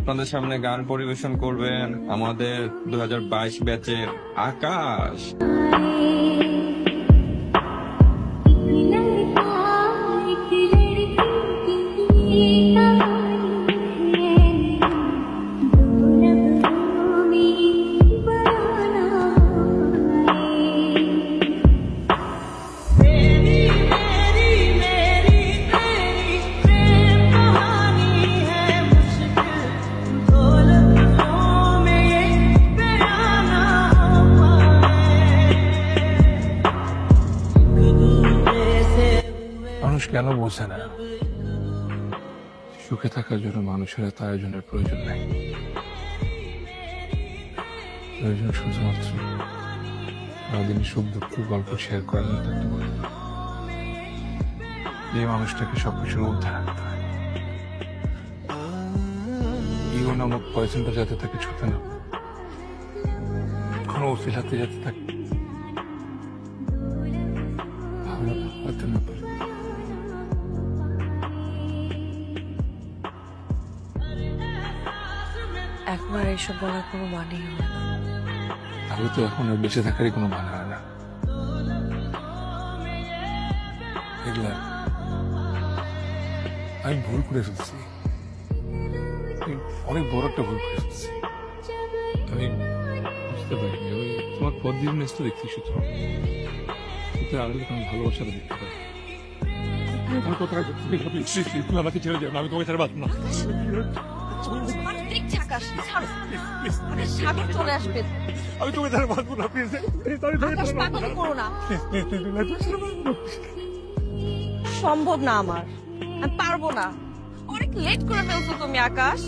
আপনাদের সামনে গান পরিবেশন করবেন আমাদের 2022 ব্যাচের আকাশ। মানুষ কেন বোঝে না সুখে থাকার জন্য মানুষের এত আয়োজনের প্রয়োজন নেই, প্রয়োজন শুধুমাত্র সারাদিনের সুখ দুঃখ গল্প শেয়ার করার মতো একটা মানুষ। যে মানুষটাকে সবকিছুর মধ্যে রাখতে হয়, ইগো নামক পয়সনটা যাতে তাকে ছুতে না, কোনো অফিলাতে যাতে তাকে ভাবতে না পারে। এখন আর এইসব বলার কোনো মানেই হয় না। তাহলে তো এখন আর বেঁচে থাকারই কোনো মানে হয় না। দেখলাম আমি ভুল করে ফেলছি, অনেক বড় একটা ভুল করে ফেলছি। আমি বুঝতে পারিনি, ওই তোমার পজিটিভনেসটা দেখছি শুধু, আগে তোমার ভালোবাসাটা দেখতে পারি। আমার কথা তুমি আমাকে ছেড়ে যাও, আমি তোমাকে ছাড়া বাঁচব না। আমি তোকে ছাড়া বাঁচবো না, প্লিজ করো না, সম্ভব না, আমার আমি পারবো না। অনেক লেট করে ফেলছো তুমি আকাশ।